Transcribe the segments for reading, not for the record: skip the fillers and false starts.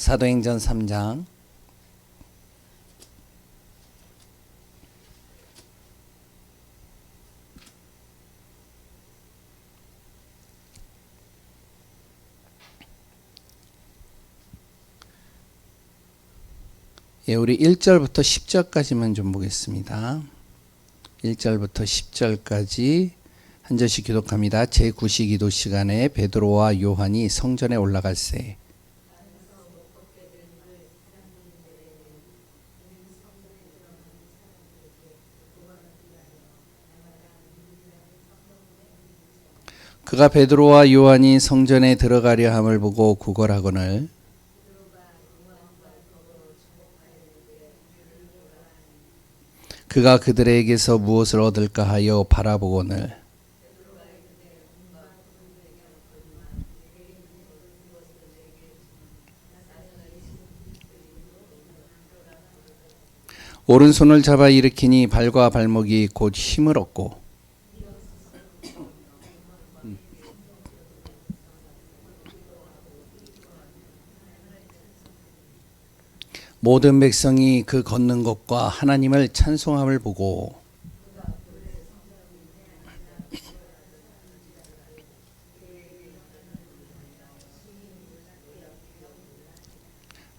사도행전 3장 우리 1절부터 10절까지만 좀 보겠습니다. 1절부터 10절까지 한 절씩 기독합니다. 제9시 기도 시간에 베드로와 요한이 성전에 올라갈새 그가 베드로와 요한이 성전에 들어가려 함을 보고 구걸하거늘 그가 그들에게서 무엇을 얻을까 하여 바라보거늘 오른손을 잡아 일으키니 발과 발목이 곧 힘을 얻고 모든 백성이 그 걷는 것과 하나님을 찬송함을 보고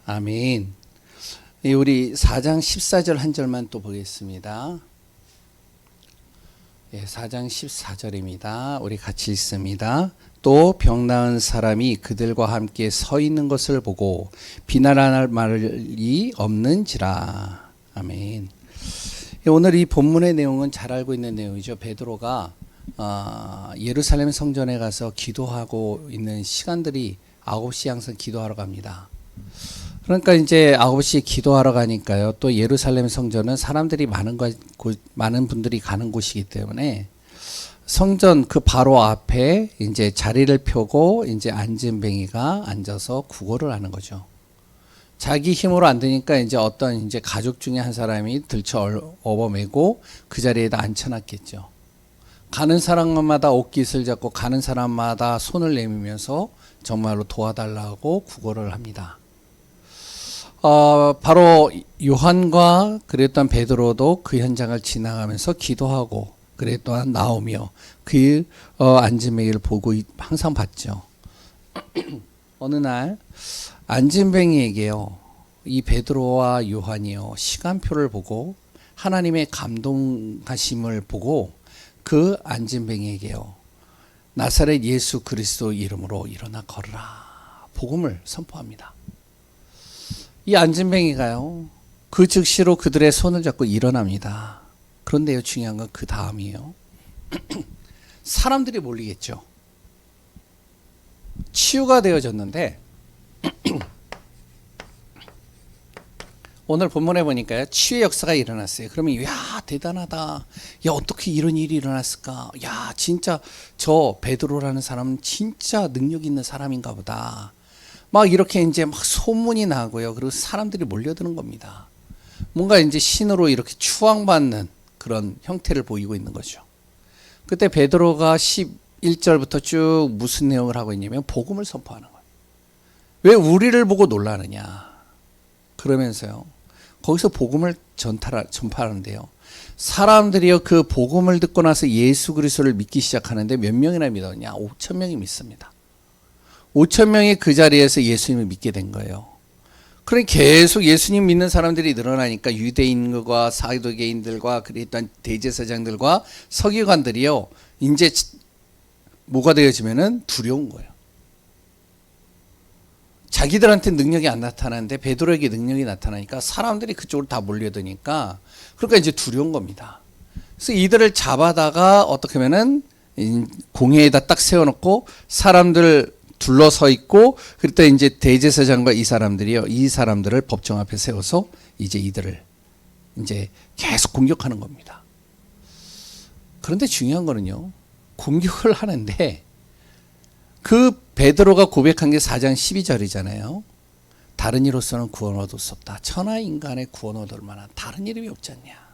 아멘. 우리 4장 14절 한 절만 또 보겠습니다. 4장 14절입니다. 우리 같이 읽습니다. 또 병나은 사람이 그들과 함께 서 있는 것을 보고 비난할 말이 없는지라. 아멘. 오늘 이 본문의 내용은 잘 알고 있는 내용이죠. 베드로가 예루살렘 성전에 가서 기도하고 있는 시간들이 9시 항상 기도하러 갑니다. 그러니까 이제 9시에 기도하러 가니까요. 또 예루살렘 성전은 사람들이 많은 분들이 가는 곳이기 때문에 성전 그 바로 앞에 이제 자리를 펴고 이제 안진뱅이가 앉아서 구걸을 하는 거죠. 자기 힘으로 안 되니까 이제 어떤 이제 가족 중에 한 사람이 들쳐 업어매고 그 자리에다 앉혀놨겠죠. 가는 사람마다 옷깃을 잡고 가는 사람마다 손을 내밀면서 정말로 도와달라고 구걸을 합니다. 바로 요한과 그랬던 베드로도 그 현장을 지나가면서 기도하고 그래 또한 나오며 그 안진뱅이를 보고 항상 봤죠. 어느 날 안진뱅이에게요, 이 베드로와 요한이요 시간표를 보고 하나님의 감동하심을 보고 그 안진뱅이에게요, 나사렛 예수 그리스도 이름으로 일어나 걸으라 복음을 선포합니다. 이 안진뱅이가요, 그 즉시로 그들의 손을 잡고 일어납니다. 그런데요, 중요한 건 그 다음이에요. 사람들이 몰리겠죠. 치유가 되어졌는데 오늘 본문에 보니까요, 치유의 역사가 일어났어요. 그러면 야 대단하다. 야 어떻게 이런 일이 일어났을까. 야 진짜 저 베드로라는 사람은 진짜 능력 있는 사람인가 보다. 막 이렇게 이제 막 소문이 나고요. 그리고 사람들이 몰려드는 겁니다. 뭔가 이제 신으로 이렇게 추앙받는 그런 형태를 보이고 있는 거죠. 그때 베드로가 11절부터 쭉 무슨 내용을 하고 있냐면 복음을 선포하는 거예요. 왜 우리를 보고 놀라느냐. 그러면서요, 거기서 복음을 전파하는데요. 사람들이요 그 복음을 듣고 나서 예수 그리스도를 믿기 시작하는데 몇 명이나 믿었냐? 5,000명이 믿습니다. 5,000명이 그 자리에서 예수님을 믿게 된 거예요. 그러니 계속 예수님 믿는 사람들이 늘어나니까 유대인과 사두개인들과 그랬던 대제사장들과 서기관들이요 이제 뭐가 되어지면은 두려운 거예요. 자기들한테 능력이 안 나타나는데 베드로에게 능력이 나타나니까 사람들이 그쪽으로 다 몰려드니까 그러니까 이제 두려운 겁니다. 그래서 이들을 잡아다가 어떻게 하면은 공회에다 딱 세워놓고 사람들 둘러서 있고, 그때 이제 대제사장과 이 사람들을 법정 앞에 세워서 이제 이들을 이제 계속 공격하는 겁니다. 그런데 중요한 거는요, 공격을 하는데 그 베드로가 고백한 게 4장 12절이잖아요. 다른 이로서는 구원 얻을 수 없다. 천하 인간의 구원 얻을 만한 다른 이름이 없지 않냐.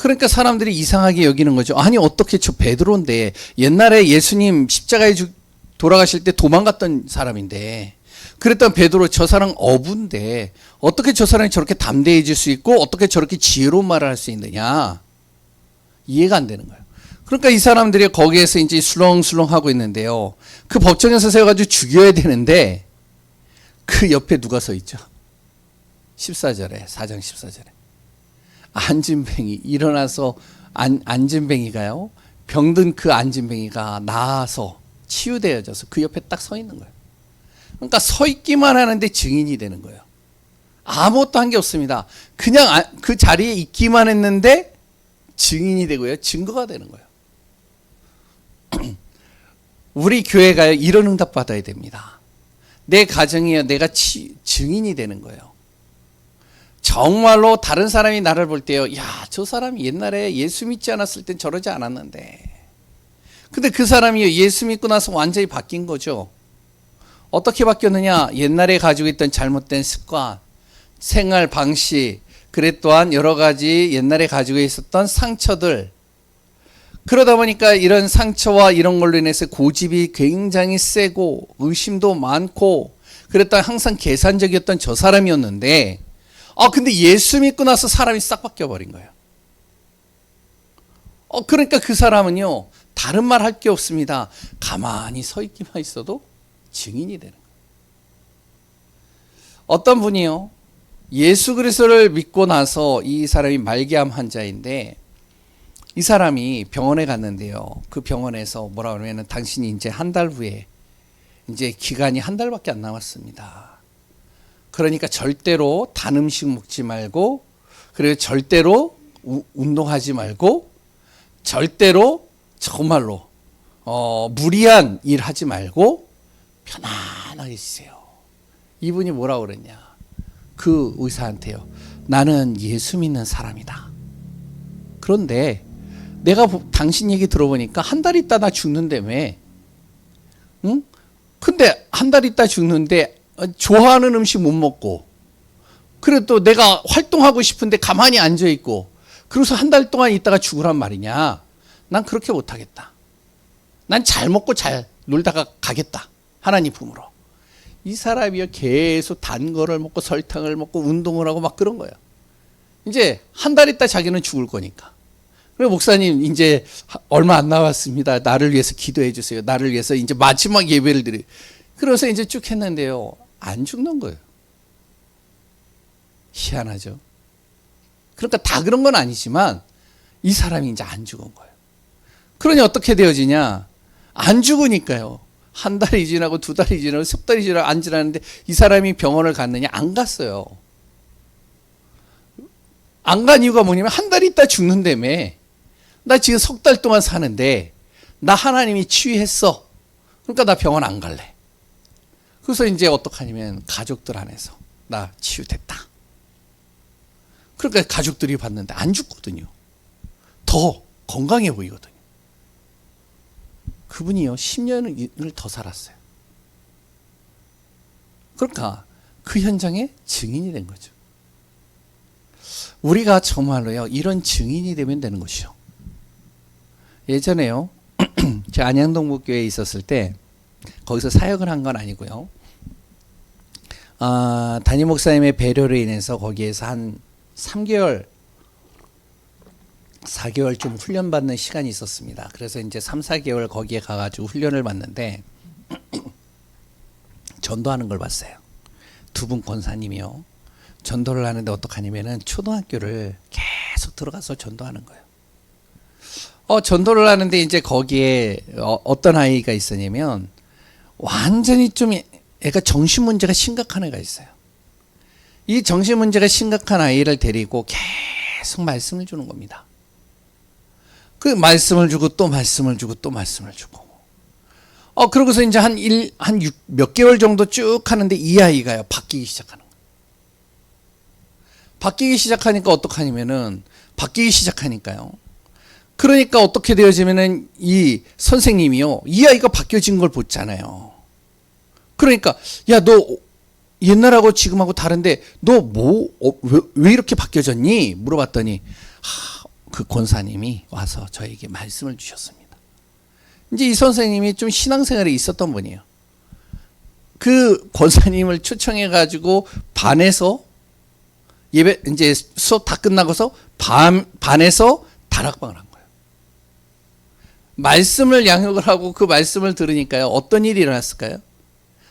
그러니까 사람들이 이상하게 여기는 거죠. 아니 어떻게 저 베드로인데 옛날에 예수님 십자가에 돌아가실 때 도망갔던 사람인데 그랬던 베드로, 저 사람 어부인데 어떻게 저 사람이 저렇게 담대해질 수 있고 어떻게 저렇게 지혜로운 말을 할 수 있느냐, 이해가 안 되는 거예요. 그러니까 이 사람들이 거기에서 이제 술렁술렁 하고 있는데요, 그 법정에서 세워가지고 죽여야 되는데 그 옆에 누가 서 있죠? 14절에, 4장 14절에 안진뱅이, 일어나서 안진뱅이가요, 병든 그 안진뱅이가 나아서 치유되어져서 그 옆에 딱 서 있는 거예요. 그러니까 서 있기만 하는데 증인이 되는 거예요. 아무것도 한 게 없습니다. 그냥 그 자리에 있기만 했는데 증인이 되고요, 증거가 되는 거예요. 우리 교회가요, 이런 응답 받아야 됩니다. 내 가정이요, 내가 증인이 되는 거예요. 정말로 다른 사람이 나를 볼 때요, 야, 저 사람이 옛날에 예수 믿지 않았을 땐 저러지 않았는데, 근데 그 사람이 예수 믿고 나서 완전히 바뀐 거죠. 어떻게 바뀌었느냐? 옛날에 가지고 있던 잘못된 습관, 생활 방식, 그래 또한 여러 가지 옛날에 가지고 있었던 상처들, 그러다 보니까 이런 상처와 이런 걸로 인해서 고집이 굉장히 세고 의심도 많고, 그랬다 항상 계산적이었던 저 사람이었는데, 근데 예수 믿고 나서 사람이 싹 바뀌어버린 거예요. 그러니까 그 사람은요, 다른 말 할 게 없습니다. 가만히 서 있기만 있어도 증인이 되는 거예요. 어떤 분이요, 예수 그리스도를 믿고 나서, 이 사람이 말기암 환자인데 이 사람이 병원에 갔는데요, 그 병원에서 뭐라 그러면은 당신이 이제 한 달 후에 이제 기간이 한 달밖에 안 남았습니다. 그러니까 절대로 단 음식 먹지 말고, 그리고 절대로 운동하지 말고, 절대로 정말로 무리한 일 하지 말고 편안하게 쉬세요. 이분이 뭐라고 그랬냐, 그 의사한테요, 나는 예수 믿는 사람이다. 그런데 내가 당신 얘기 들어보니까 한 달 있다 나 죽는다며. 응? 근데 한 달 있다 죽는데 좋아하는 음식 못 먹고, 그래 또 내가 활동하고 싶은데 가만히 앉아있고, 그래서 한 달 동안 있다가 죽으란 말이냐. 난 그렇게 못하겠다. 난 잘 먹고 잘 놀다가 가겠다, 하나님 품으로. 이 사람이요, 계속 단 거를 먹고 설탕을 먹고 운동을 하고 막 그런 거예요. 이제 한 달 있다 자기는 죽을 거니까. 그리고 목사님, 이제 얼마 안 남았습니다. 나를 위해서 기도해 주세요. 나를 위해서 이제 마지막 예배를 드려요. 그래서 이제 쭉 했는데요, 안 죽는 거예요. 희한하죠. 그러니까 다 그런 건 아니지만 이 사람이 이제 안 죽은 거예요. 그러니 어떻게 되어지냐, 안 죽으니까요, 한 달이 지나고 두 달이 지나고 석 달이 지나고 안 지나는데 이 사람이 병원을 갔느냐? 안 갔어요. 안 간 이유가 뭐냐면, 한 달 있다 죽는다며. 나 지금 석 달 동안 사는데 나 하나님이 치유했어. 그러니까 나 병원 안 갈래. 그래서 이제 어떡하냐면, 가족들 안에서 나 치유됐다. 그러니까 가족들이 봤는데 안 죽거든요. 더 건강해 보이거든요. 그분이요, 10년을 더 살았어요. 그러니까 그 현장에 증인이 된 거죠. 우리가 정말로요, 이런 증인이 되면 되는 것이죠. 예전에요, 제가 안양동북교회에 있었을 때, 거기서 사역을 한 건 아니고요, 담임 목사님의 배려로 인해서 거기에서 한 3개월, 4개월 좀 훈련받는 시간이 있었습니다. 그래서 이제 3, 4개월 거기에 가가지고 훈련을 받는데 전도하는 걸 봤어요. 두 분 권사님이요, 전도를 하는데 어떡하냐면은 초등학교를 계속 들어가서 전도하는 거예요. 전도를 하는데 이제 거기에 어떤 아이가 있었냐면, 완전히 좀 애가 정신 문제가 심각한 애가 있어요. 이 정신 문제가 심각한 아이를 데리고 계속 말씀을 주는 겁니다. 그 말씀을 주고 또 말씀을 주고 또 말씀을 주고. 그러고서 이제 몇 개월 정도 쭉 하는데 이 아이가요, 바뀌기 시작하는 거예요. 바뀌기 시작하니까 어떡하냐면은, 바뀌기 시작하니까요, 그러니까 어떻게 되어지면은 이 선생님이요, 이 아이가 바뀌어진 걸 보잖아요. 그러니까, 야, 너 옛날하고 지금하고 다른데 너 왜 이렇게 바뀌어졌니? 물어봤더니 그 권사님이 와서 저에게 말씀을 주셨습니다. 이제 이 선생님이 좀 신앙생활에 있었던 분이에요. 그 권사님을 초청해 가지고 반에서 예배 이제 수업 다 끝나고서 반에서 다락방을 한 거예요. 말씀을 양육을 하고 그 말씀을 들으니까요. 어떤 일이 일어났을까요?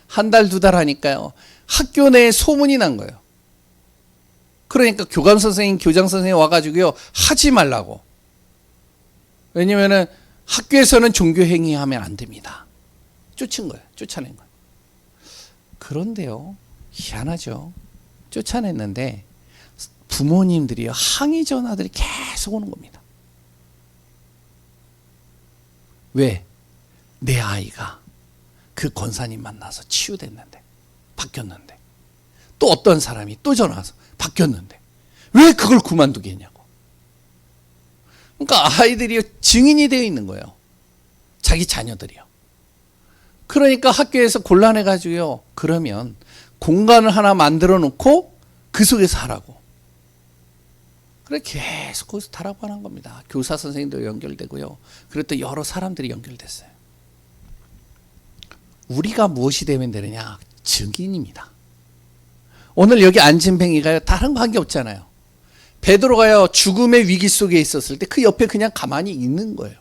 한 달, 두 달 하니까요. 학교 내에 소문이 난 거예요. 그러니까 교감 선생님, 교장 선생님 와가지고요. 하지 말라고. 왜냐면은 학교에서는 종교 행위하면 안 됩니다. 쫓은 거예요. 쫓아낸 거예요. 그런데요. 희한하죠. 쫓아냈는데 부모님들이요. 항의 전화들이 계속 오는 겁니다. 왜? 내 아이가 그 권사님 만나서 치유됐는데, 바뀌었는데, 또 어떤 사람이 또 전화 와서 바뀌었는데 왜 그걸 그만두겠냐고. 그러니까 아이들이 증인이 되어 있는 거예요. 자기 자녀들이요. 그러니까 학교에서 곤란해가지고요. 그러면 공간을 하나 만들어 놓고 그 속에서 하라고. 그래 계속 거기서 다락방한 겁니다. 교사 선생님도 연결되고요. 그리고 또 여러 사람들이 연결됐어요. 우리가 무엇이 되면 되느냐? 증인입니다. 오늘 여기 앉은 뱅이가요. 다른 관계 없잖아요. 베드로가요. 죽음의 위기 속에 있었을 때 그 옆에 그냥 가만히 있는 거예요.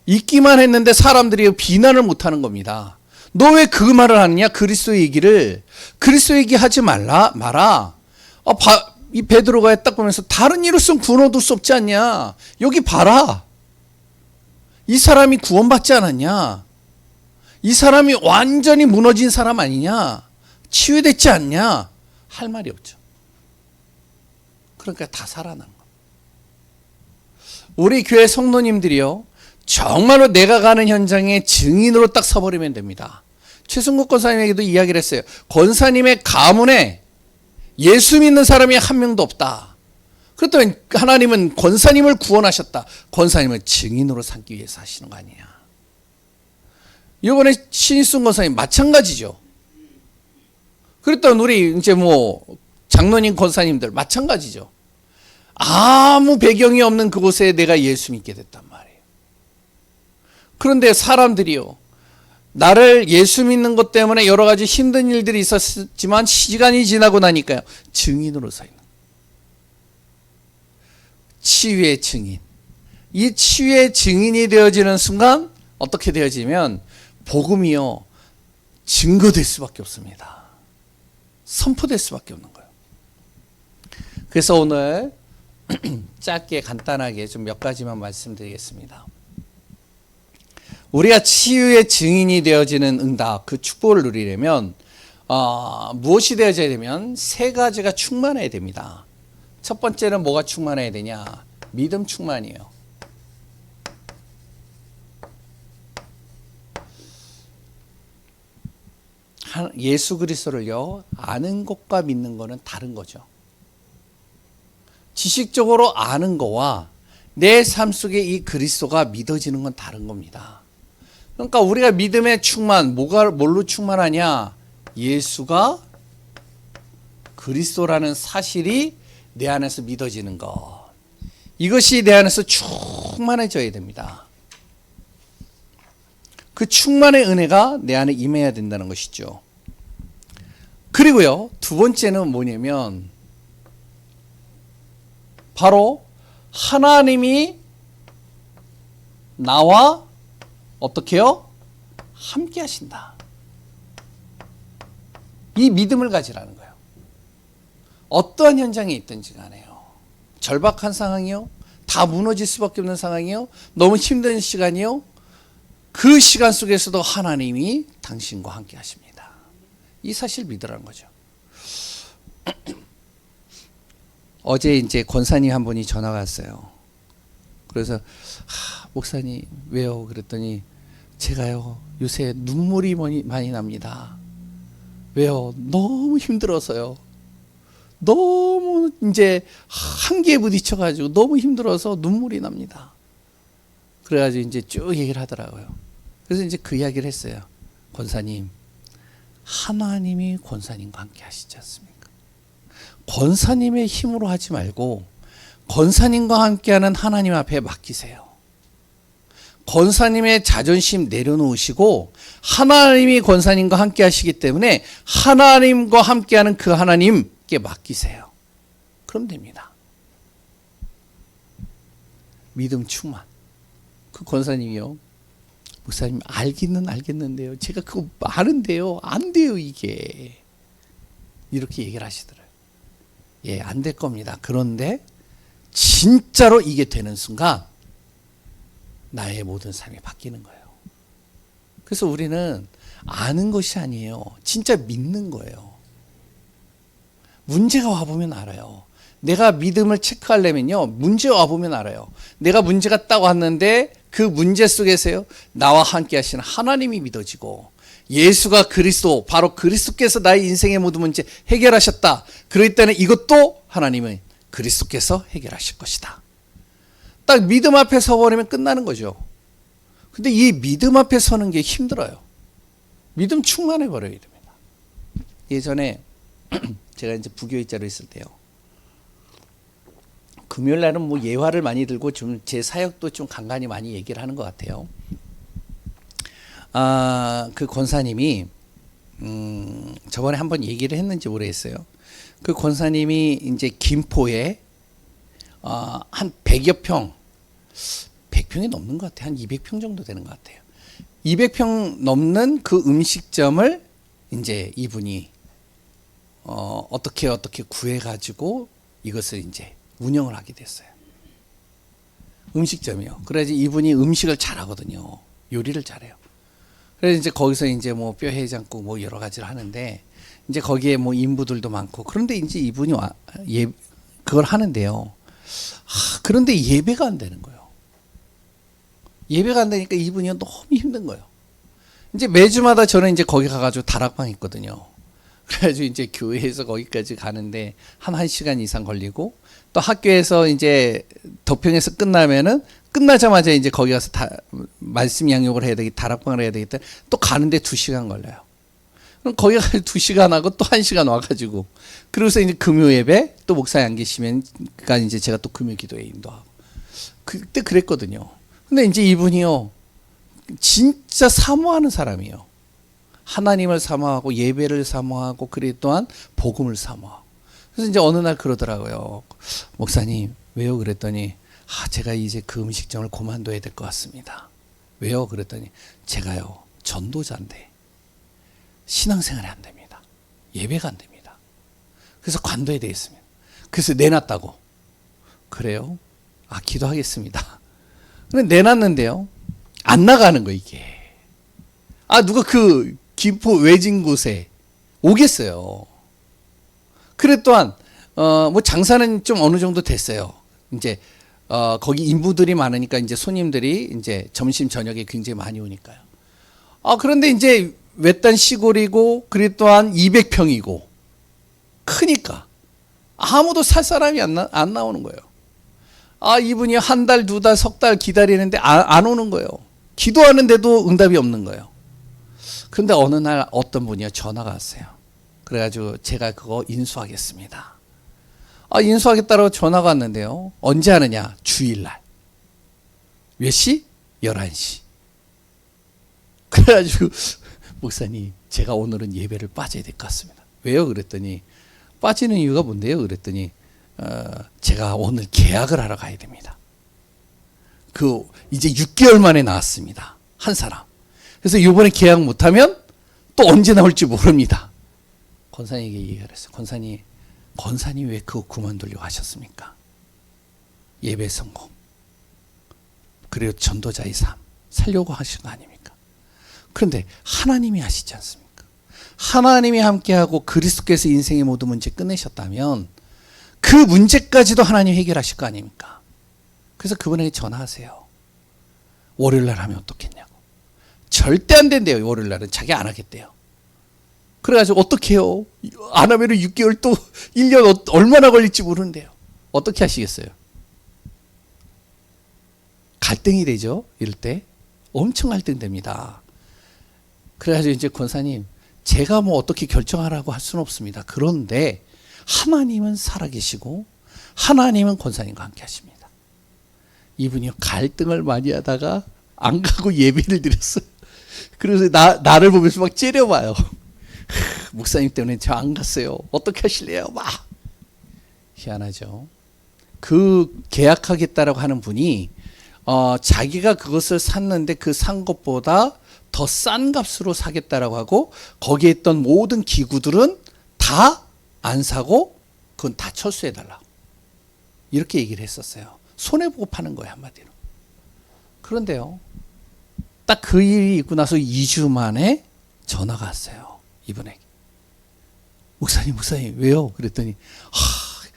있기만 했는데 사람들이 비난을 못하는 겁니다. 너 왜 그 말을 하느냐? 그리스도 얘기를. 그리스도 얘기하지 마라. 이 베드로가 딱 보면서 다른 이로서는 구원 얻을 수 없지 않냐? 여기 봐라. 이 사람이 구원받지 않았냐? 이 사람이 완전히 무너진 사람 아니냐? 치유됐지 않냐? 할 말이 없죠. 그러니까 다 살아난 거. 우리 교회 성도님들이요. 정말로 내가 가는 현장에 증인으로 딱 서버리면 됩니다. 최승국 권사님에게도 이야기를 했어요. 권사님의 가문에 예수 믿는 사람이 한 명도 없다. 그랬더니 하나님은 권사님을 구원하셨다. 권사님을 증인으로 삼기 위해서 하시는 거 아니냐. 이번에 신일순 권사님 마찬가지죠. 그랬더니 우리 이제 장로님 권사님들 마찬가지죠. 아무 배경이 없는 그곳에 내가 예수 믿게 됐단 말이에요. 그런데 사람들이요. 나를 예수 믿는 것 때문에 여러 가지 힘든 일들이 있었지만 시간이 지나고 나니까요. 증인으로 서 있는 거예요. 치유의 증인. 이 치유의 증인이 되어지는 순간 어떻게 되어지면 복음이요. 증거될 수밖에 없습니다. 선포될 수밖에 없는 거예요. 그래서 오늘 짧게 간단하게 좀 몇 가지만 말씀드리겠습니다. 우리가 치유의 증인이 되어지는 응답, 그 축복을 누리려면 무엇이 되어져야 되면 세 가지가 충만해야 됩니다. 첫 번째는 뭐가 충만해야 되냐? 믿음 충만이에요. 예수 그리스도를요, 아는 것과 믿는 것은 다른 거죠. 지식적으로 아는 거와 내 삶 속에 이 그리스도가 믿어지는 건 다른 겁니다. 그러니까 우리가 믿음의 충만, 뭘로 충만하냐? 예수가 그리스도라는 사실이 내 안에서 믿어지는 것. 이것이 내 안에서 충만해져야 됩니다. 그 충만의 은혜가 내 안에 임해야 된다는 것이죠. 그리고요, 두 번째는 뭐냐면 바로 하나님이 나와 어떻게 해요? 함께 하신다. 이 믿음을 가지라는 거예요. 어떠한 현장에 있든지 간에요. 절박한 상황이요. 다 무너질 수밖에 없는 상황이요. 너무 힘든 시간이요. 그 시간 속에서도 하나님이 당신과 함께 하십니다. 이 사실 믿으라는 거죠. 어제 이제 권사님 한 분이 전화가 왔어요. 그래서 목사님 왜요? 그랬더니 제가요 요새 눈물이 많이 납니다. 왜요? 너무 힘들어서요. 너무 이제 한계에 부딪혀가지고 너무 힘들어서 눈물이 납니다. 그래가지고 이제 쭉 얘기를 하더라고요. 그래서 이제 그 이야기를 했어요. 권사님, 하나님이 권사님과 함께 하시지 않습니까? 권사님의 힘으로 하지 말고 권사님과 함께하는 하나님 앞에 맡기세요. 권사님의 자존심 내려놓으시고 하나님이 권사님과 함께 하시기 때문에 하나님과 함께하는 그 하나님께 맡기세요. 그럼 됩니다. 믿음 충만. 그 권사님이요, 목사님 알기는 알겠는데요, 제가 그거 아는데요, 안 돼요 이게, 이렇게 얘기를 하시더라고요. 예, 안 될 겁니다. 그런데 진짜로 이게 되는 순간 나의 모든 삶이 바뀌는 거예요. 그래서 우리는 아는 것이 아니에요. 진짜 믿는 거예요. 문제가 와보면 알아요. 내가 믿음을 체크하려면요, 문제가 와보면 알아요. 내가 문제가 딱 왔는데 그 문제 속에서요, 나와 함께 하시는 하나님이 믿어지고, 예수가 그리스도, 바로 그리스도께서 나의 인생의 모든 문제 해결하셨다. 그럴 때는 이것도 하나님은 그리스도께서 해결하실 것이다. 딱 믿음 앞에 서버리면 끝나는 거죠. 근데 이 믿음 앞에 서는 게 힘들어요. 믿음 충만해 버려야 됩니다. 예전에 제가 이제 부교육자로 있을 때요, 금요일 날은 뭐 예화를 많이 들고 좀 제 사역도 좀 간간히 많이 얘기를 하는 것 같아요. 그 권사님이 저번에 한번 얘기를 했는지 모르겠어요. 그 권사님이 이제 김포에 한 100여 평, 100평이 넘는 것 같아요. 한 200평 정도 되는 것 같아요. 200평 넘는 그 음식점을 이제 이분이 어떻게 구해가지고 이것을 이제 운영을 하게 됐어요. 음식점이요. 그래야지 이분이 음식을 잘하거든요. 요리를 잘해요. 그래서 이제 거기서 이제 뭐 뼈 해장국 뭐 여러 가지를 하는데, 이제 거기에 뭐 인부들도 많고, 그런데 이제 이분이 그걸 하는데요. 그런데 예배가 안 되는 거예요. 예배가 안 되니까 이분이 너무 힘든 거예요. 이제 매주마다 저는 이제 거기 가가지고 다락방 있거든요. 그래가지고 이제 교회에서 거기까지 가는데 한 1시간 이상 걸리고, 또 학교에서 이제 덕평에서 끝나자마자 이제 거기 가서 말씀 양육을 해야 되기, 다락방을 해야 되기 때문에 또 가는데 2시간 걸려요. 그럼 거기 가서 2시간 하고 또 1시간 와가지고, 그러고서 이제 금요 예배, 또 목사님 안 계시면, 그러니까 이제 제가 또 금요 기도에 인도하고. 그때 그랬거든요. 근데 이제 이분이요, 진짜 사모하는 사람이에요. 하나님을 사모하고 예배를 사모하고, 그리고 또한 복음을 사모하고. 그래서 이제 어느 날 그러더라고요. 목사님 왜요? 그랬더니 제가 이제 그 음식점을 그만둬야 될 것 같습니다. 왜요? 그랬더니 제가요, 전도자인데 신앙생활이 안 됩니다. 예배가 안 됩니다. 그래서 관둬야 되겠습니다. 그래서 내놨다고. 그래요? 기도하겠습니다. 근데 내놨는데요, 안 나가는 거 이게. 누가 그 김포 외진 곳에 오겠어요. 그래 또한 뭐 장사는 좀 어느 정도 됐어요. 이제 거기 인부들이 많으니까 이제 손님들이 이제 점심 저녁에 굉장히 많이 오니까요. 그런데 이제 외딴 시골이고, 그리고 또한 200평이고 크니까 아무도 살 사람이 안 나오는 거예요. 이분이 한 달, 2달, 석 달 기다리는데 안 오는 거예요. 기도하는데도 응답이 없는 거예요. 근데 어느 날 어떤 분이요, 전화가 왔어요. 그래가지고 제가 그거 인수하겠습니다. 인수하겠다고 전화가 왔는데요, 언제 하느냐? 주일날. 몇 시? 11시. 그래가지고 목사님 제가 오늘은 예배를 빠져야 될 것 같습니다. 왜요? 그랬더니 빠지는 이유가 뭔데요? 그랬더니 제가 오늘 계약을 하러 가야 됩니다. 이제 6개월 만에 나왔습니다. 한 사람. 그래서 이번에 계약 못하면 또 언제 나올지 모릅니다. 권사님에게 얘기를 했어요. 권사님 왜 그거 그만두려고 하셨습니까? 예배 성공, 그리고 전도자의 삶 살려고 하신 거 아닙니까? 그런데 하나님이 하시지 않습니까? 하나님이 함께하고 그리스도께서 인생의 모든 문제 끝내셨다면 그 문제까지도 하나님 해결하실 거 아닙니까? 그래서 그분에게 전화하세요. 월요일날 하면 어떻겠냐고. 절대 안 된대요. 월요일날은 자기 안 하겠대요. 그래가지고 어떻게 해요? 안 하면 6개월 또 1년 얼마나 걸릴지 모르는데요. 어떻게 하시겠어요? 갈등이 되죠. 이럴 때 엄청 갈등됩니다. 그래가지고 이제 권사님, 제가 뭐 어떻게 결정하라고 할 수는 없습니다. 그런데 하나님은 살아계시고 하나님은 권사님과 함께 하십니다. 이분이 갈등을 많이 하다가 안 가고 예배를 드렸어요. 그래서 나를 보면서 막 째려봐요. 목사님 때문에 저 안 갔어요. 어떻게 하실래요? 막 희한하죠. 그 계약하겠다라고 하는 분이 자기가 그것을 샀는데 그 산 것보다 더 싼 값으로 사겠다라고 하고 거기에 있던 모든 기구들은 다 안 사고 그건 다 철수해달라고 이렇게 얘기를 했었어요. 손해보고 파는 거예요, 한마디로. 그런데요, 딱 그 일이 있고 나서 2주 만에 전화가 왔어요, 이분에게. 목사님 왜요? 그랬더니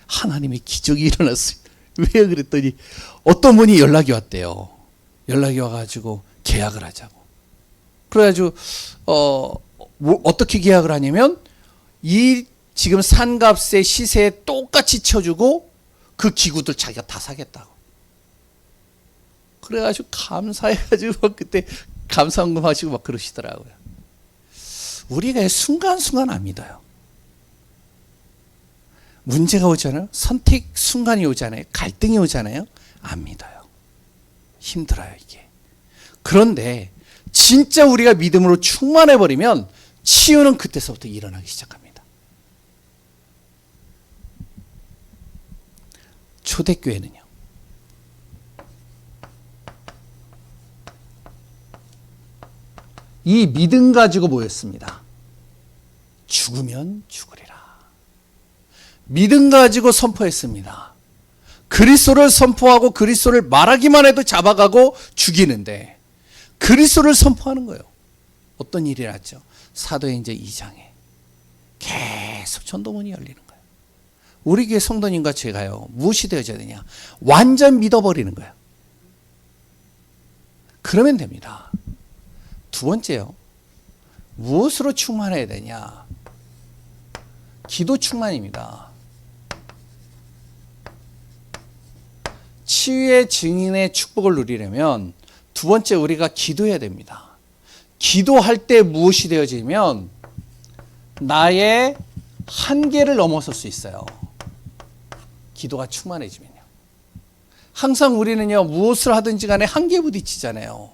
하나님의 기적이 일어났어요. 왜요? 그랬더니 어떤 분이 연락이 왔대요. 연락이 와가지고 계약을 하자고. 그래가지고 어떻게 계약을 하냐면 이 지금 산값의 시세에 똑같이 쳐주고 그 기구들 자기가 다 사겠다고. 그래가지고 감사해가지고 막 그때 감사헌금 하시고 막 그러시더라고요. 우리가 순간순간 안 믿어요. 문제가 오잖아요. 선택 순간이 오잖아요. 갈등이 오잖아요. 안 믿어요. 힘들어요, 이게. 그런데 진짜 우리가 믿음으로 충만해버리면 치유는 그때서부터 일어나기 시작합니다. 초대교회는요, 이 믿음 가지고 모였습니다. 죽으면 죽으리라. 믿음 가지고 선포했습니다. 그리스도를 선포하고 그리스도를 말하기만 해도 잡아가고 죽이는데 그리스도를 선포하는 거예요. 어떤 일이 났죠? 사도행전 2장에 계속 전도문이 열리는 거예요. 우리 교회 성도님과 제가요, 무엇이 되어져야 되냐? 완전 믿어버리는 거예요. 그러면 됩니다. 두 번째요, 무엇으로 충만해야 되냐? 기도 충만입니다. 치유의 증인의 축복을 누리려면 두 번째 우리가 기도해야 됩니다. 기도할 때 무엇이 되어지면 나의 한계를 넘어설 수 있어요. 기도가 충만해지면요. 항상 우리는요, 무엇을 하든지 간에 한계에 부딪히잖아요.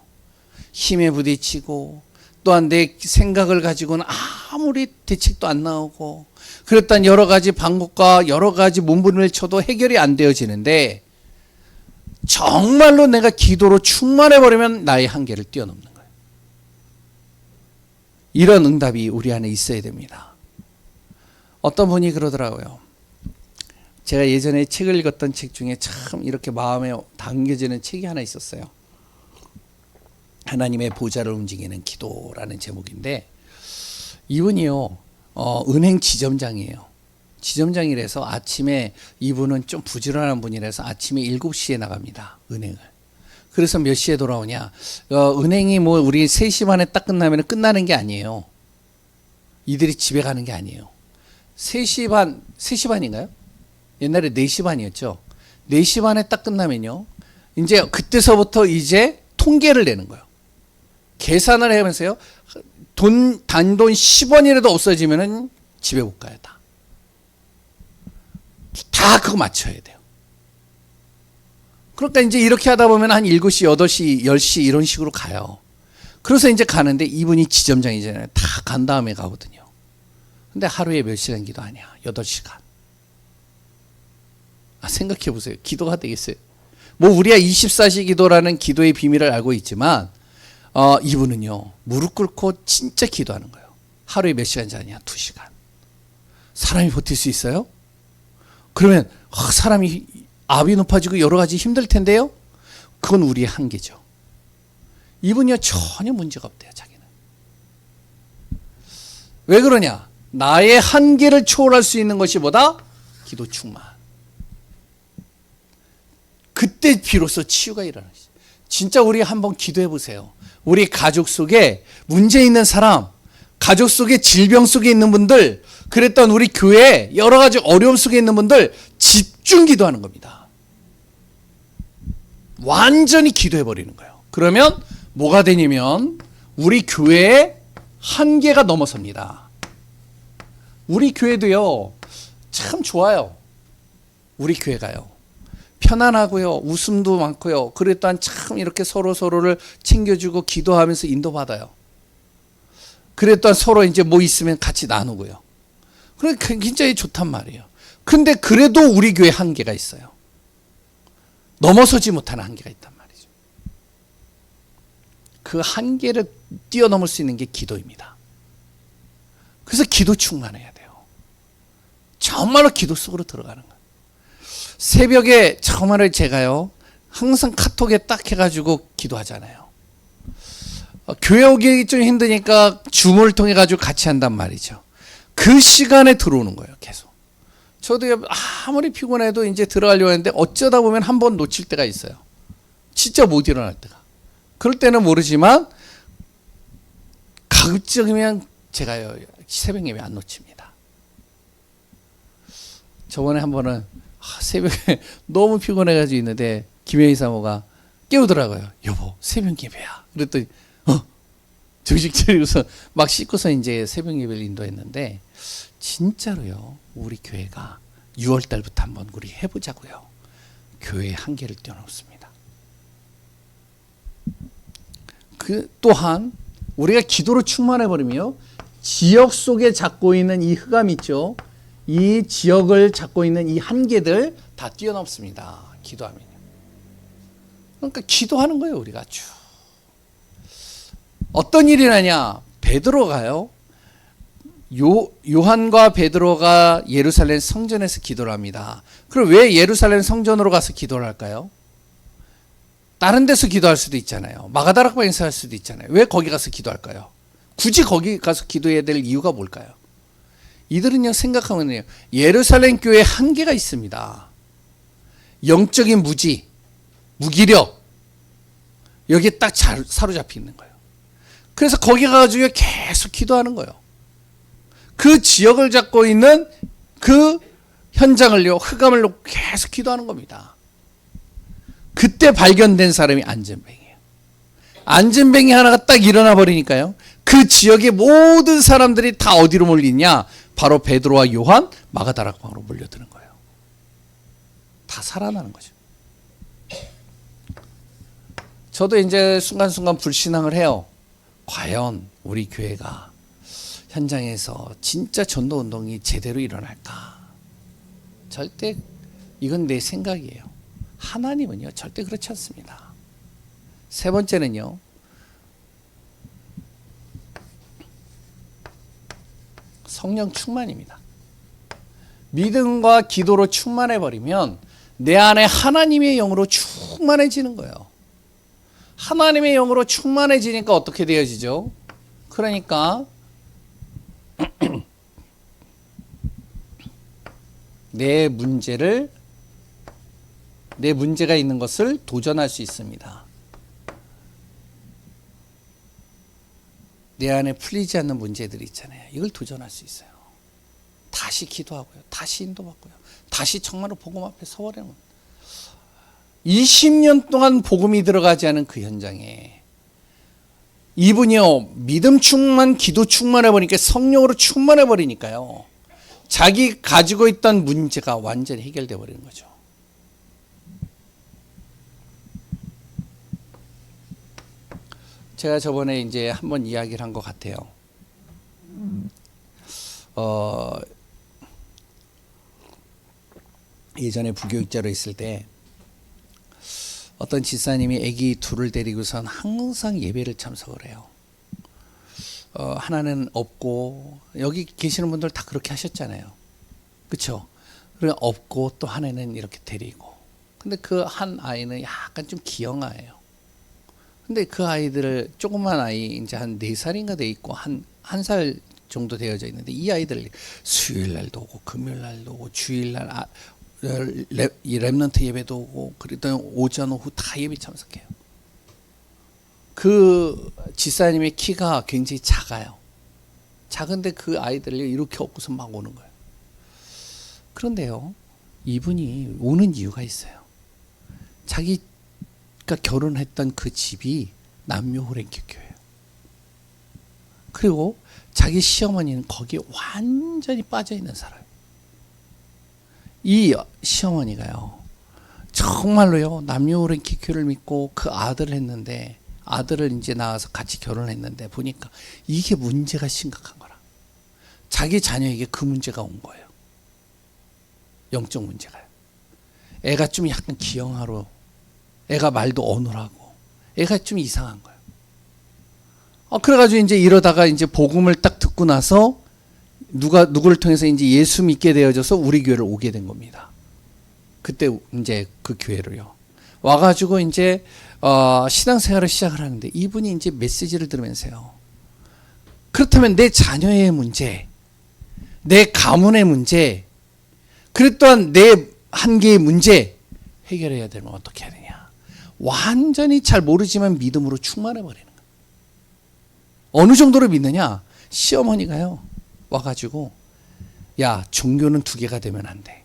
힘에 부딪히고 또한 내 생각을 가지고는 아무리 대책도 안 나오고 그랬던 여러 가지 방법과 여러 가지 문분을 쳐도 해결이 안 되어지는데 정말로 내가 기도로 충만해버리면 나의 한계를 뛰어넘는 거예요. 이런 응답이 우리 안에 있어야 됩니다. 어떤 분이 그러더라고요. 제가 예전에 책을 읽었던 책 중에 참 이렇게 마음에 당겨지는 책이 하나 있었어요. 하나님의 보좌를 움직이는 기도라는 제목인데 이분이요, 은행 지점장이에요. 지점장이라서 아침에 이분은 좀 부지런한 분이라서 아침에 7시에 나갑니다, 은행을. 그래서 몇 시에 돌아오냐? 은행이 뭐 우리 3시 반에 딱 끝나면 끝나는 게 아니에요. 이들이 집에 가는 게 아니에요. 3시 반인가요? 옛날에 4시 반이었죠. 4시 반에 딱 끝나면요, 이제 그때서부터 이제 통계를 내는 거예요. 계산을 하면서요, 단돈 10원이라도 없어지면은 집에 못 가요, 다 그거 맞춰야 돼요. 그러니까 이제 이렇게 하다 보면 한 7시, 8시, 10시 이런 식으로 가요. 그래서 이제 가는데 이분이 지점장이잖아요. 다 간 다음에 가거든요. 근데 하루에 몇 시간 기도하냐? 8시간. 생각해 보세요. 기도가 되겠어요? 뭐 우리가 24시 기도라는 기도의 비밀을 알고 있지만 이분은요, 무릎 꿇고 진짜 기도하는 거예요. 하루에 몇 시간 자냐? 2시간. 사람이 버틸 수 있어요? 그러면 사람이 압이 높아지고 여러 가지 힘들 텐데요. 그건 우리의 한계죠. 이분이요, 전혀 문제가 없대요, 자기는. 왜 그러냐? 나의 한계를 초월할 수 있는 것이 뭐다? 기도 충만. 그때 비로소 치유가 일어나죠. 진짜 우리 한번 기도해 보세요. 우리 가족 속에 문제 있는 사람, 가족 속에 질병 속에 있는 분들, 그랬던 우리 교회 여러 가지 어려움 속에 있는 분들 집중 기도하는 겁니다. 완전히 기도해 버리는 거예요. 그러면 뭐가 되냐면 우리 교회의 한계가 넘어섭니다. 우리 교회도요, 참 좋아요. 우리 교회가요, 편안하고요. 웃음도 많고요. 그래 또한 참 이렇게 서로를 챙겨주고 기도하면서 인도받아요. 그래 또한 서로 이제 뭐 있으면 같이 나누고요. 그래 굉장히 좋단 말이에요. 근데 그래도 우리 교회 한계가 있어요. 넘어서지 못하는 한계가 있단 말이죠. 그 한계를 뛰어넘을 수 있는 게 기도입니다. 그래서 기도 충만해야 돼요. 정말로 기도 속으로 들어가는 거예요. 새벽에 정말로 제가요 항상 카톡에 딱 해가지고 기도하잖아요. 교회 오기 좀 힘드니까 줌을 통해 가지고 같이 한단 말이죠. 그 시간에 들어오는 거예요. 계속. 저도 아무리 피곤해도 이제 들어가려고 했는데 어쩌다 보면 한 번 놓칠 때가 있어요. 진짜 못 일어날 때가. 그럴 때는 모르지만 가급적이면 제가요 새벽 예배 안 놓칩니다. 저번에 한 번은 새벽에 너무 피곤해가지고 있는데 김혜희 사모가 깨우더라고요. 여보 새벽 예배야. 그랬더니 정신 차리고서 막 씻고서 이제 새벽 예배를 인도했는데 진짜로요 우리 교회가 6월 달부터 한번 우리 해보자고요. 교회의 한계를 뛰어넘습니다. 그 또한 우리가 기도로 충만해버리며 지역 속에 잡고 있는 이 흑암 있죠. 이 지역을 잡고 있는 이 한계들 다 뛰어넘습니다. 기도하면요. 그러니까 기도하는 거예요. 우리가 쭉. 어떤 일이 나냐. 베드로가요. 요한과 베드로가 예루살렘 성전에서 기도를 합니다. 그럼 왜 예루살렘 성전으로 가서 기도를 할까요? 다른 데서 기도할 수도 있잖아요. 마가다락방에서 할 수도 있잖아요. 왜 거기 가서 기도할까요? 굳이 거기 가서 기도해야 될 이유가 뭘까요? 이들은요 생각하면요 예루살렘 교회에 한계가 있습니다. 영적인 무기력 여기에 딱 사로잡혀 있는 거예요. 그래서 거기 가가지고 계속 기도하는 거예요. 그 지역을 잡고 있는 그 현장을요 흑암을 놓고 계속 기도하는 겁니다. 그때 발견된 사람이 안전뱅이에요. 안전뱅이 하나가 딱 일어나 버리니까요 그 지역의 모든 사람들이 다 어디로 몰리냐, 바로 베드로와 요한 마가다락방으로 몰려드는 거예요. 다 살아나는 거죠. 저도 이제 순간순간 불신앙을 해요. 과연 우리 교회가 현장에서 진짜 전도운동이 제대로 일어날까? 절대 이건 내 생각이에요. 하나님은요 절대 그렇지 않습니다. 세 번째는요 성령 충만입니다. 믿음과 기도로 충만해버리면 내 안에 하나님의 영으로 충만해지는 거예요. 하나님의 영으로 충만해지니까 어떻게 되어지죠? 그러니까 내 문제가 있는 것을 도전할 수 있습니다. 내 안에 풀리지 않는 문제들이 있잖아요. 이걸 도전할 수 있어요. 다시 기도하고요. 다시 인도받고요. 다시 정말로 복음 앞에 서버리는 겁니다. 20년 동안 복음이 들어가지 않은 그 현장에 이분이요 믿음 충만, 기도 충만해 버리니까 성령으로 충만해 버리니까요 자기 가지고 있던 문제가 완전히 해결돼 버리는 거죠. 제가 저번에 이제 한번 이야기를 한 것 같아요. 예전에 부교육자로 있을 때 어떤 집사님이 아기 둘을 데리고선 항상 예배를 참석을 해요. 하나는 없고, 여기 계시는 분들 다 그렇게 하셨잖아요. 그렇죠? 그리고 없고 또 하나는 이렇게 데리고. 근데 그 한 아이는 약간 좀 기형아예요. 근데 그 아이들을 조그만 아이 이제 한 4살인가 돼 있고 한 살 정도 되어져 있는데 이 아이들 수요일 날도 오고 금요일 날도 오고 주일 날 랩넌트 예배도 오고 그랬더니 오전 오후 다 예배 참석해요. 그 집사님의 키가 굉장히 작아요. 작은데 그 아이들을 이렇게 업고서 막 오는 거예요. 그런데요 이분이 오는 이유가 있어요. 자기가 결혼했던 그 집이 남녀 호랭교 교회예요. 그리고 자기 시어머니는 거기에 완전히 빠져있는 사람이에요. 이 시어머니가요 정말로요, 남녀오랜 기교를 믿고 그 아들을 했는데, 아들을 이제 낳아서 같이 결혼했는데, 보니까 이게 문제가 심각한 거라. 자기 자녀에게 그 문제가 온 거예요. 영적 문제가요. 애가 좀 약간 기형하로, 애가 말도 어눌하고, 애가 좀 이상한 거예요. 그래가지고 이제 이러다가 이제 복음을 딱 듣고 나서 누구를 통해서 이제 예수 믿게 되어져서 우리 교회를 오게 된 겁니다. 그때 이제 그 교회를요. 와가지고 이제 신앙생활을 시작을 하는데, 이분이 이제 메시지를 들으면서요. 그렇다면 내 자녀의 문제, 내 가문의 문제, 그리고 또한 내 한계의 문제 해결해야 되면 어떻게 해야 되냐. 완전히 잘 모르지만 믿음으로 충만해 버리는 거예요. 어느 정도로 믿느냐. 시어머니가요, 와가지고 야, 종교는 2개가 되면 안 돼.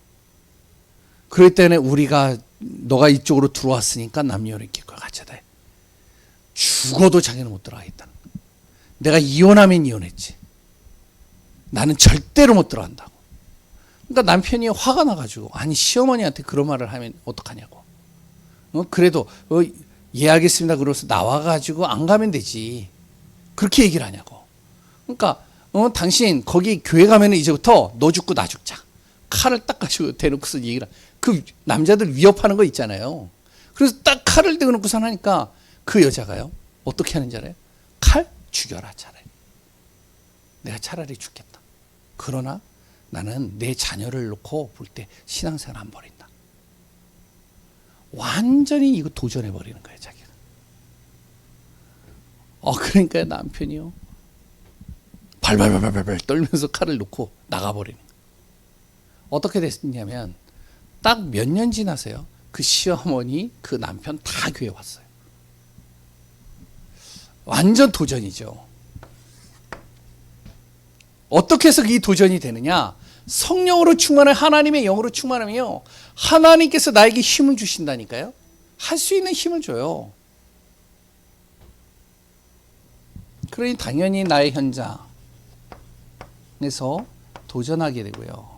그럴 때는 우리가 너가 이쪽으로 들어왔으니까 남녀를 갖춰야 돼. 죽어도 자기는 못 들어가겠다는 거야. 내가 이혼하면 이혼했지. 나는 절대로 못 들어간다고. 그러니까 남편이 화가 나가지고, 아니 시어머니한테 그런 말을 하면 어떡하냐고. 그래도 이해하겠습니다 그러면서 나와가지고 안 가면 되지. 그렇게 얘기를 하냐고. 그러니까 당신 거기 교회 가면은 이제부터 너 죽고 나 죽자. 칼을 딱 가지고 대놓고서 얘기를, 그 남자들 위협하는 거 있잖아요. 그래서 딱 칼을 대놓고서 하니까 그 여자가요, 어떻게 하는지 알아요? 칼 죽여라 차라리. 내가 차라리 죽겠다. 그러나 나는 내 자녀를 놓고 볼 때 신앙생활 안 버린다. 완전히 이거 도전해 버리는 거예요, 자기가. 그러니까 남편이요, 발발발발발 떨면서 칼을 놓고 나가버리는 거예요. 어떻게 됐냐면, 딱 몇 년 지나서요, 그 시어머니, 그 남편 다 교회 왔어요. 완전 도전이죠. 어떻게 해서 이 도전이 되느냐? 성령으로 충만한, 하나님의 영으로 충만하면요, 하나님께서 나에게 힘을 주신다니까요. 할 수 있는 힘을 줘요. 그러니 당연히 나의 현장에서 도전하게 되고요.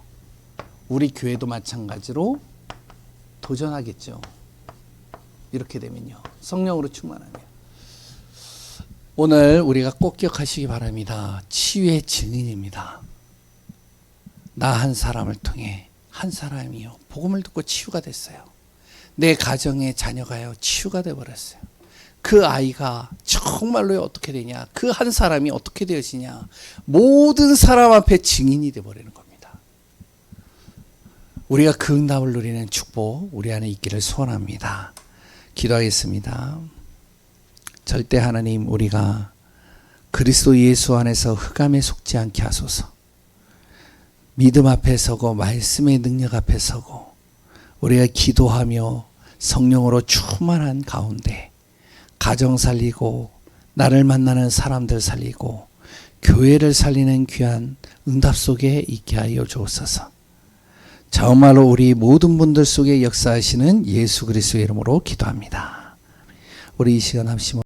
우리 교회도 마찬가지로 도전하겠죠. 이렇게 되면요, 성령으로 충만하면. 오늘 우리가 꼭 기억하시기 바랍니다. 치유의 증인입니다. 나 한 사람을 통해 한 사람이요, 복음을 듣고 치유가 됐어요. 내 가정의 자녀가요, 치유가 되어버렸어요. 그 아이가 정말로 어떻게 되냐, 그 한 사람이 어떻게 되어지냐, 모든 사람 앞에 증인이 되어버리는 겁니다. 우리가 그 응답을 누리는 축복 우리 안에 있기를 소원합니다. 기도하겠습니다. 절대 하나님, 우리가 그리스도 예수 안에서 흑암에 속지 않게 하소서. 믿음 앞에 서고 말씀의 능력 앞에 서고 우리가 기도하며 성령으로 충만한 가운데 가정 살리고 나를 만나는 사람들 살리고 교회를 살리는 귀한 응답 속에 있게 하여 주옵소서. 정말로 우리 모든 분들 속에 역사하시는 예수 그리스도의 이름으로 기도합니다. 우리 이 시간 합심